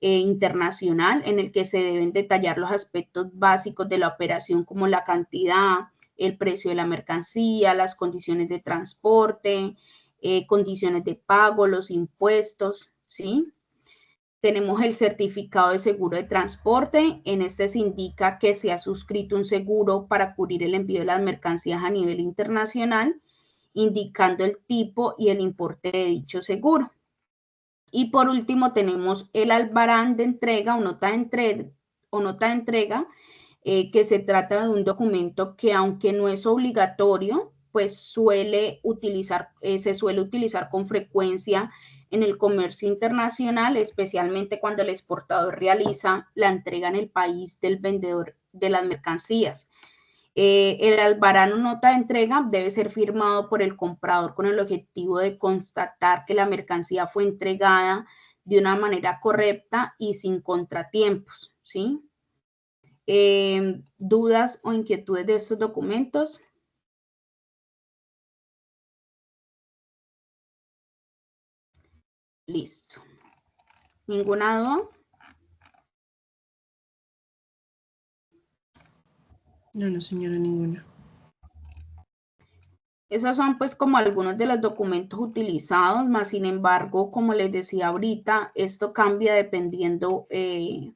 internacional, en el que se deben detallar los aspectos básicos de la operación, como la cantidad, el precio de la mercancía, las condiciones de transporte, condiciones de pago, los impuestos, ¿sí? Tenemos el certificado de seguro de transporte. En este se indica que se ha suscrito un seguro para cubrir el envío de las mercancías a nivel internacional, indicando el tipo y el importe de dicho seguro. Y por último tenemos el albarán de entrega o nota de entrega, que se trata de un documento que, aunque no es obligatorio, pues se suele utilizar con frecuencia en el comercio internacional, especialmente cuando el exportador realiza la entrega en el país del vendedor de las mercancías. El albarán o nota de entrega debe ser firmado por el comprador con el objetivo de constatar que la mercancía fue entregada de una manera correcta y sin contratiempos, ¿sí? ¿Dudas o inquietudes de estos documentos? Listo. ¿Ninguna duda? No, señora, ninguna. Esos son pues como algunos de los documentos utilizados, más sin embargo, como les decía ahorita, esto cambia dependiendo de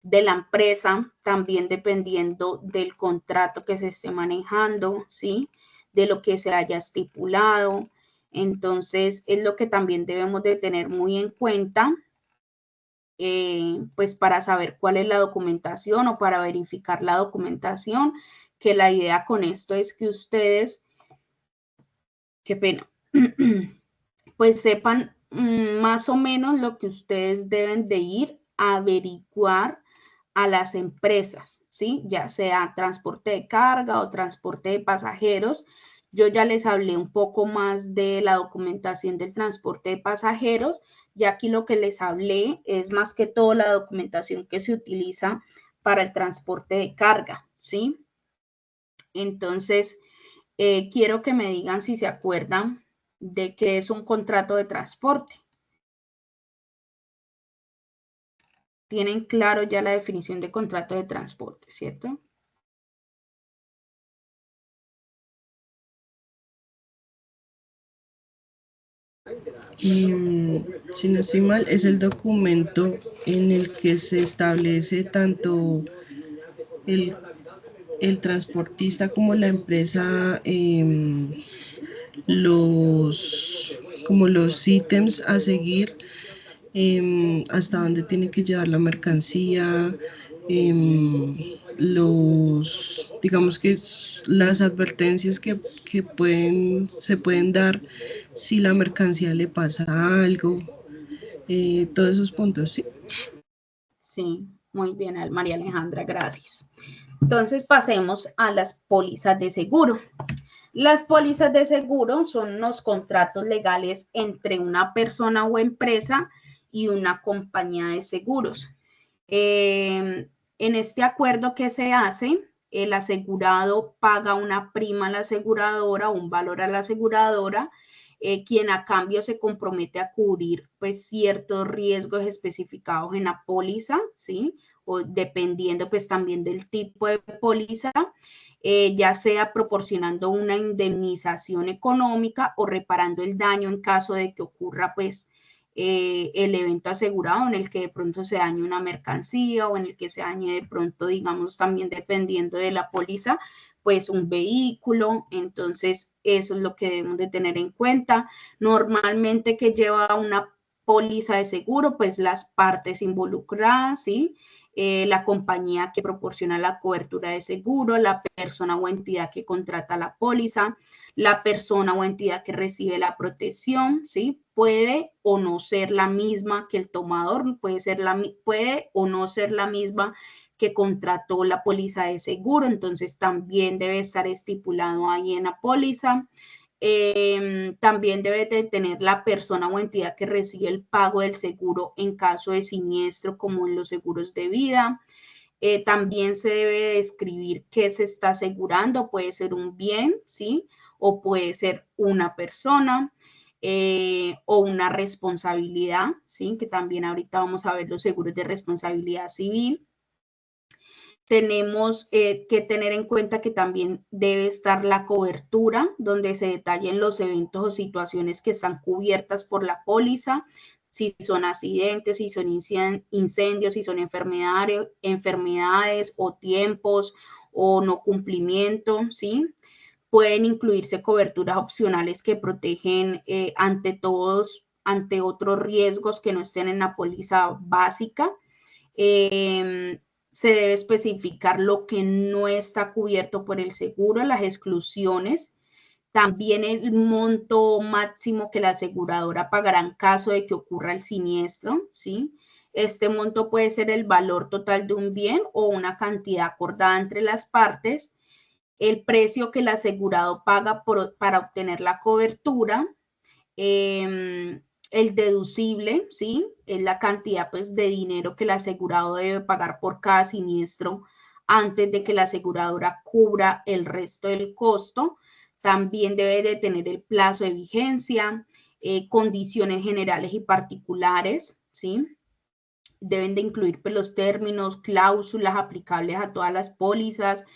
la empresa, también dependiendo del contrato que se esté manejando, ¿sí? De lo que se haya estipulado. Entonces, es lo que también debemos de tener muy en cuenta, pues para saber cuál es la documentación o para verificar la documentación, que la idea con esto es que ustedes, qué pena, pues sepan más o menos lo que ustedes deben de ir a averiguar a las empresas, ¿sí? Ya sea transporte de carga o transporte de pasajeros. Yo ya les hablé un poco más de la documentación del transporte de pasajeros, ya aquí lo que les hablé es más que todo la documentación que se utiliza para el transporte de carga, ¿sí? Entonces, quiero que me digan si se acuerdan de qué es un contrato de transporte. Tienen claro ya la definición de contrato de transporte, ¿cierto? Si no estoy mal, es el documento en el que se establece tanto el transportista como la empresa, como los ítems a seguir, hasta dónde tiene que llevar la mercancía, digamos que las advertencias que se pueden dar si la mercancía le pasa algo, todos esos puntos, ¿sí? Sí, muy bien, María Alejandra, gracias. Entonces pasemos a las pólizas de seguro. Las pólizas de seguro son los contratos legales entre una persona o empresa y una compañía de seguros. En este acuerdo que se hace, el asegurado paga una prima a la aseguradora, un valor a la aseguradora, quien a cambio se compromete a cubrir pues ciertos riesgos especificados en la póliza, ¿sí? O dependiendo pues también del tipo de póliza, ya sea proporcionando una indemnización económica o reparando el daño en caso de que ocurra pues el evento asegurado en el que de pronto se dañe una mercancía o en el que se dañe de pronto, digamos, también dependiendo de la póliza, pues un vehículo. Entonces, eso es lo que debemos de tener en cuenta. Normalmente que lleva una póliza de seguro, pues las partes involucradas, ¿sí? La compañía que proporciona la cobertura de seguro, la persona o entidad que contrata la póliza, la persona o entidad que recibe la protección, ¿sí? Puede o no ser la misma que el tomador, puede o no ser la misma que contrató la póliza de seguro, entonces también debe estar estipulado ahí en la póliza. También debe de tener la persona o entidad que recibe el pago del seguro en caso de siniestro, como en los seguros de vida. También se debe describir qué se está asegurando, puede ser un bien, ¿sí? O puede ser una persona o una responsabilidad, ¿sí? Que también ahorita vamos a ver los seguros de responsabilidad civil. Tenemos que tener en cuenta que también debe estar la cobertura, donde se detallen los eventos o situaciones que están cubiertas por la póliza. si son accidentes, si son incendios, si son enfermedades o tiempos o no cumplimiento, ¿sí? Pueden incluirse coberturas opcionales que protegen ante otros riesgos que no estén en la póliza básica. Se debe especificar lo que no está cubierto por el seguro, las exclusiones, también el monto máximo que la aseguradora pagará en caso de que ocurra el siniestro, ¿sí? Este monto puede ser el valor total de un bien o una cantidad acordada entre las partes, el precio que el asegurado paga para obtener la cobertura, el deducible, ¿sí? Es la cantidad pues, de dinero que el asegurado debe pagar por cada siniestro antes de que la aseguradora cubra el resto del costo. También debe de tener el plazo de vigencia, condiciones generales y particulares, ¿sí? Deben de incluir pues, los términos, cláusulas aplicables a todas las pólizas,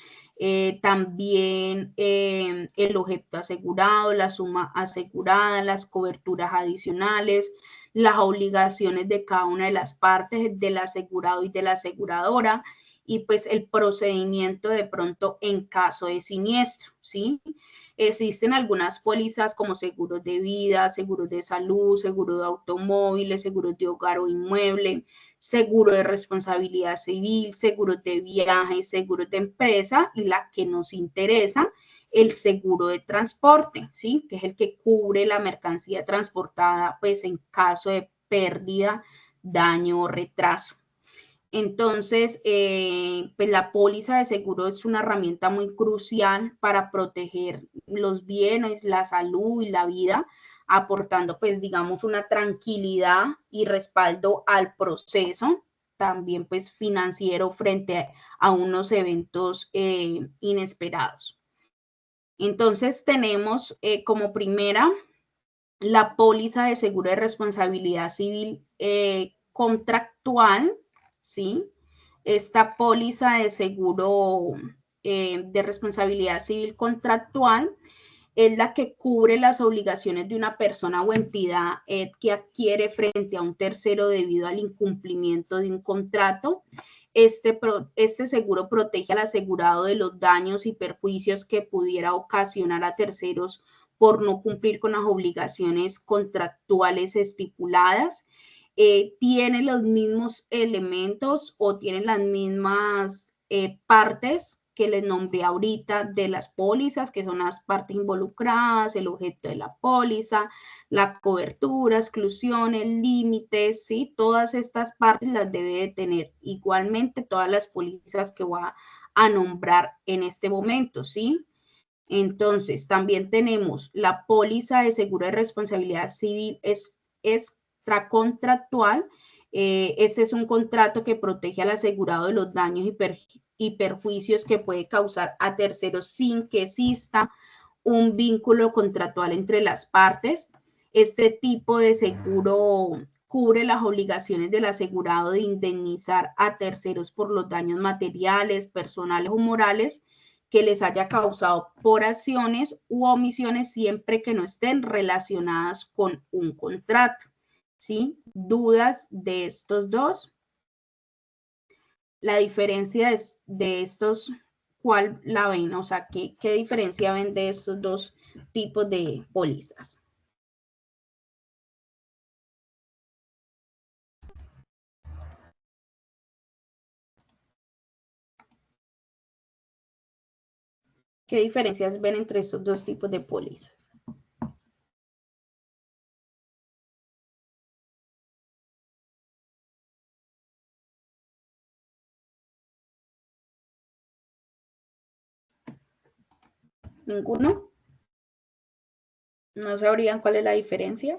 también el objeto asegurado, la suma asegurada, las coberturas adicionales, las obligaciones de cada una de las partes, del asegurado y de la aseguradora, y pues el procedimiento de pronto en caso de siniestro, ¿sí? Existen algunas pólizas como seguros de vida, seguros de salud, seguro de automóviles, seguros de hogar o inmueble, seguro de responsabilidad civil, seguros de viaje, seguros de empresa y la que nos interesa, el seguro de transporte, ¿sí? Que es el que cubre la mercancía transportada pues en caso de pérdida, daño o retraso. Entonces, pues la póliza de seguro es una herramienta muy crucial para proteger los bienes, la salud y la vida, aportando, pues, digamos, una tranquilidad y respaldo al proceso, también, pues, financiero frente a unos eventos inesperados. Entonces, tenemos como primera la póliza de seguro de responsabilidad civil contractual, ¿sí? Esta póliza de seguro de responsabilidad civil contractual es la que cubre las obligaciones de una persona o entidad que adquiere frente a un tercero debido al incumplimiento de un contrato. Este seguro protege al asegurado de los daños y perjuicios que pudiera ocasionar a terceros por no cumplir con las obligaciones contractuales estipuladas. Tiene los mismos elementos o tiene las mismas partes que les nombré ahorita de las pólizas, que son las partes involucradas, el objeto de la póliza, la cobertura, exclusiones, límites, ¿sí? Todas estas partes las debe de tener igualmente todas las pólizas que voy a nombrar en este momento, ¿sí? Entonces, también tenemos la póliza de seguro de responsabilidad civil extracontractual. Este es un contrato que protege al asegurado de los daños y perjuicios que puede causar a terceros sin que exista un vínculo contractual entre las partes. Este tipo de seguro cubre las obligaciones del asegurado de indemnizar a terceros por los daños materiales, personales o morales que les haya causado por acciones u omisiones siempre que no estén relacionadas con un contrato. ¿Sí? ¿Dudas de estos dos? La diferencia de estos, ¿cuál la ven? O sea, ¿qué diferencia ven de estos dos tipos de pólizas? ¿Qué diferencias ven entre estos dos tipos de pólizas? ¿Ninguno? ¿No sabrían cuál es la diferencia?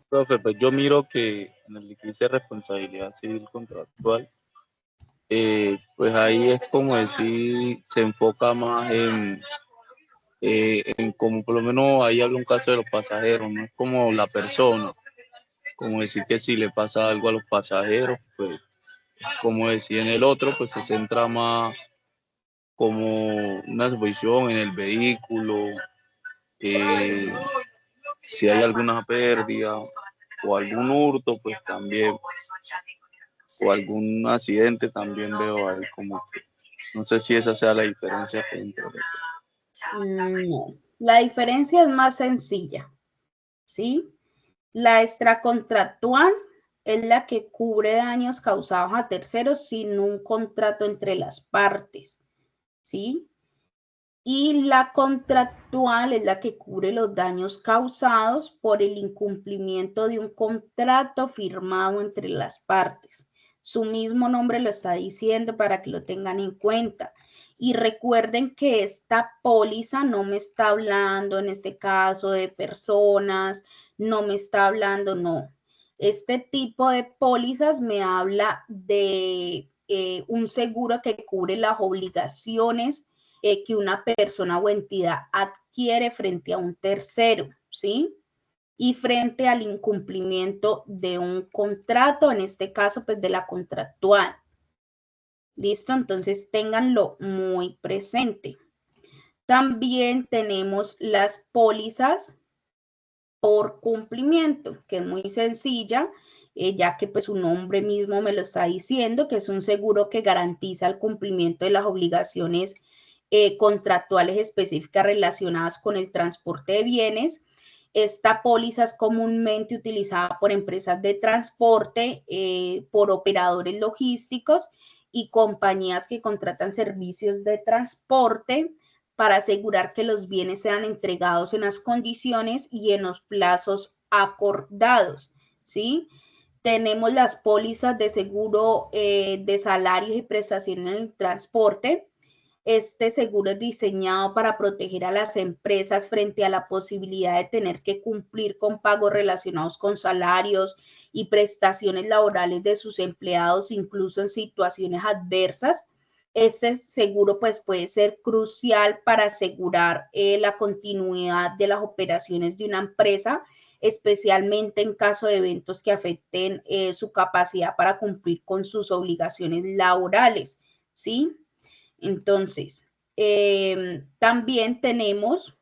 Profe, pues yo miro que en el que dice responsabilidad civil contractual, pues ahí es como decir, se enfoca más en como por lo menos ahí habla un caso de los pasajeros, no es como la persona, como decir que si le pasa algo a los pasajeros, pues como decía en el otro, pues se centra más como una exposición en el vehículo, si hay alguna pérdida o algún hurto, pues también, o algún accidente también veo ahí como que, no sé si esa sea la diferencia entre. No, la diferencia es más sencilla, ¿sí? La extracontractual es la que cubre daños causados a terceros sin un contrato entre las partes, ¿sí? Y la contractual es la que cubre los daños causados por el incumplimiento de un contrato firmado entre las partes. Su mismo nombre lo está diciendo para que lo tengan en cuenta. Y recuerden que esta póliza no me está hablando en este caso de personas, no me está hablando, no. Este tipo de pólizas me habla de un seguro que cubre las obligaciones que una persona o entidad adquiere frente a un tercero, ¿sí? Y frente al incumplimiento de un contrato, en este caso, pues de la contractual. ¿Listo? Entonces, ténganlo muy presente. También tenemos las pólizas por cumplimiento, que es muy sencilla, ya que pues su nombre mismo me lo está diciendo, que es un seguro que garantiza el cumplimiento de las obligaciones contractuales específicas relacionadas con el transporte de bienes. Esta póliza es comúnmente utilizada por empresas de transporte, por operadores logísticos y compañías que contratan servicios de transporte para asegurar que los bienes sean entregados en las condiciones y en los plazos acordados, ¿sí? Tenemos las pólizas de seguro de salarios y prestaciones en el transporte. Este seguro es diseñado para proteger a las empresas frente a la posibilidad de tener que cumplir con pagos relacionados con salarios y prestaciones laborales de sus empleados, incluso en situaciones adversas. Este seguro pues, puede ser crucial para asegurar la continuidad de las operaciones de una empresa, especialmente en caso de eventos que afecten su capacidad para cumplir con sus obligaciones laborales, ¿sí? Entonces, también tenemos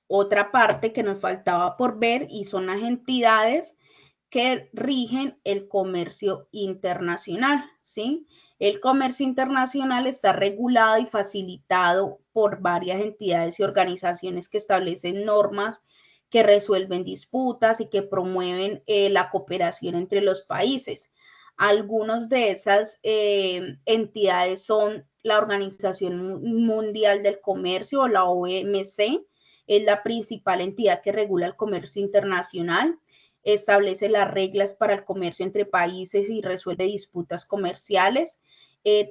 otra parte que nos faltaba por ver y son las entidades que rigen el comercio internacional, ¿sí? El comercio internacional está regulado y facilitado por varias entidades y organizaciones que establecen normas, que resuelven disputas y que promueven la cooperación entre los países. Algunas de esas entidades son la Organización Mundial del Comercio, o la OMC, es la principal entidad que regula el comercio internacional, establece las reglas para el comercio entre países y resuelve disputas comerciales.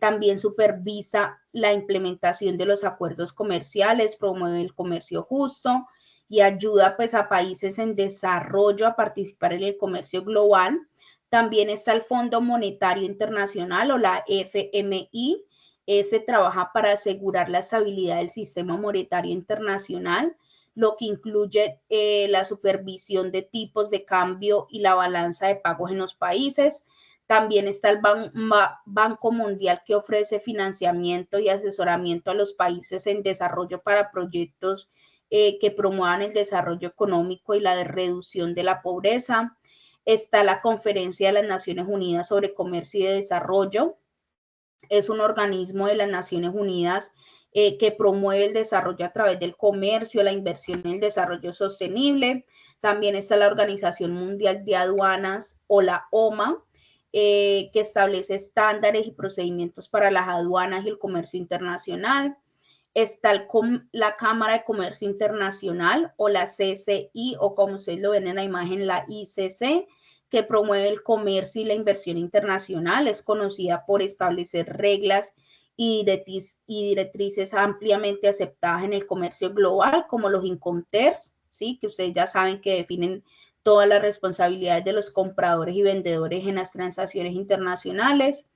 También supervisa la implementación de los acuerdos comerciales, promueve el comercio justo y ayuda pues a países en desarrollo a participar en el comercio global. También está el Fondo Monetario Internacional, o la FMI. Ese trabaja para asegurar la estabilidad del sistema monetario internacional, lo que incluye la supervisión de tipos de cambio y la balanza de pagos en los países. También está el Banco Mundial, que ofrece financiamiento y asesoramiento a los países en desarrollo para proyectos que promuevan el desarrollo económico y la reducción de la pobreza. Está la Conferencia de las Naciones Unidas sobre Comercio y Desarrollo. Es un organismo de las Naciones Unidas que promueve el desarrollo a través del comercio, la inversión en el desarrollo sostenible. También está la Organización Mundial de Aduanas, o la OMA, que establece estándares y procedimientos para las aduanas y el comercio internacional. Está la Cámara de Comercio Internacional, o la CCI, o como ustedes lo ven en la imagen, la ICC, que promueve el comercio y la inversión internacional. Es conocida por establecer reglas y directrices ampliamente aceptadas en el comercio global, como los Incoterms, ¿sí? Que ustedes ya saben que definen todas las responsabilidades de los compradores y vendedores en las transacciones internacionales.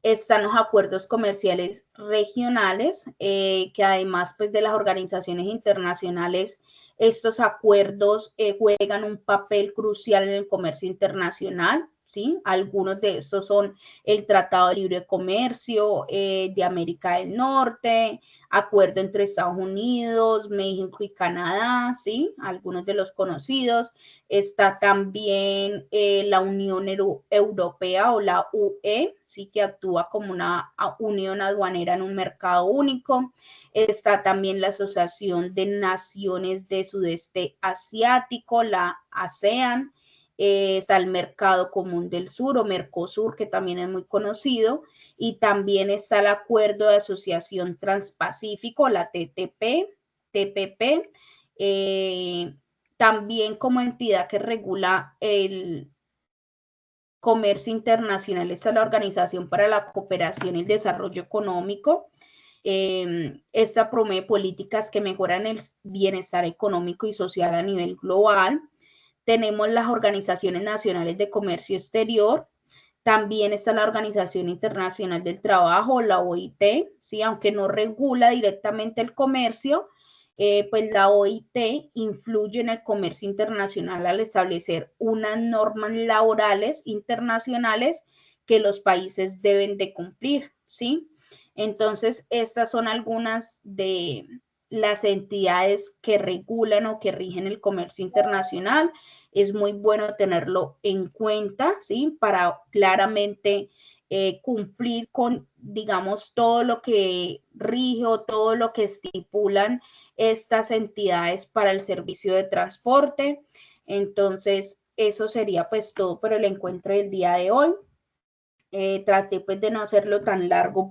Están los acuerdos comerciales regionales, que además pues, de las organizaciones internacionales, estos acuerdos juegan un papel crucial en el comercio internacional, ¿sí? Algunos de estos son el Tratado de Libre Comercio de América del Norte, acuerdo entre Estados Unidos, México y Canadá, ¿sí? Algunos de los conocidos. Está también la Unión Europea o la UE, ¿sí? Que actúa como una unión aduanera en un mercado único. Está también la Asociación de Naciones de Sudeste Asiático, la ASEAN. Está el Mercado Común del Sur o Mercosur, que también es muy conocido, y también está el Acuerdo de Asociación Transpacífico, la TPP, también como entidad que regula el comercio internacional está la Organización para la Cooperación y el Desarrollo Económico. Esta promueve políticas que mejoran el bienestar económico y social a nivel global. Tenemos las organizaciones nacionales de comercio exterior, también está la Organización Internacional del Trabajo, la OIT, ¿sí? Aunque no regula directamente el comercio, pues la OIT influye en el comercio internacional al establecer unas normas laborales internacionales que los países deben de cumplir, ¿sí? Entonces, estas son algunas de las entidades que regulan o que rigen el comercio internacional. Es muy bueno tenerlo en cuenta, ¿sí? Para claramente cumplir con, digamos, todo lo que rige o todo lo que estipulan estas entidades para el servicio de transporte. Entonces, eso sería pues todo por el encuentro del día de hoy. Traté pues de no hacerlo tan largo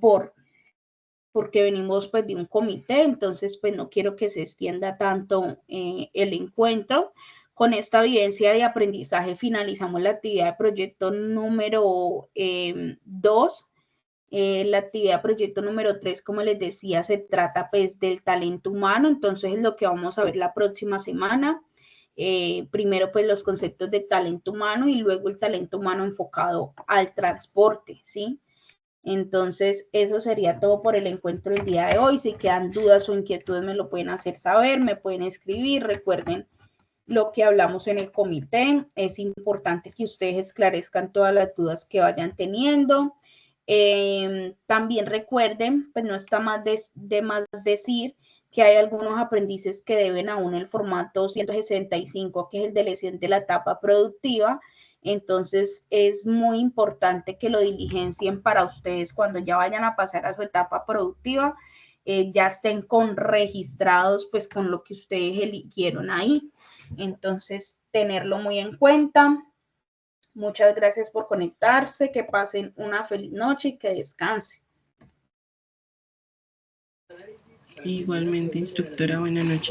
porque venimos pues de un comité, entonces pues no quiero que se extienda tanto el encuentro. Con esta evidencia de aprendizaje finalizamos la actividad de proyecto número 2. La actividad de proyecto número 3, como les decía, se trata pues del talento humano, entonces es lo que vamos a ver la próxima semana. Primero pues los conceptos de talento humano y luego el talento humano enfocado al transporte, ¿sí? Entonces, eso sería todo por el encuentro del día de hoy. Si quedan dudas o inquietudes, me lo pueden hacer saber, me pueden escribir. Recuerden lo que hablamos en el comité. Es importante que ustedes esclarezcan todas las dudas que vayan teniendo. También recuerden, pues no está más de más decir que hay algunos aprendices que deben aún el formato 165, que es el de lesión de la etapa productiva. Entonces, es muy importante que lo diligencien para ustedes cuando ya vayan a pasar a su etapa productiva, ya estén registrados pues con lo que ustedes eligieron ahí. Entonces, tenerlo muy en cuenta. Muchas gracias por conectarse, que pasen una feliz noche y que descansen. Igualmente, instructora, buena noche.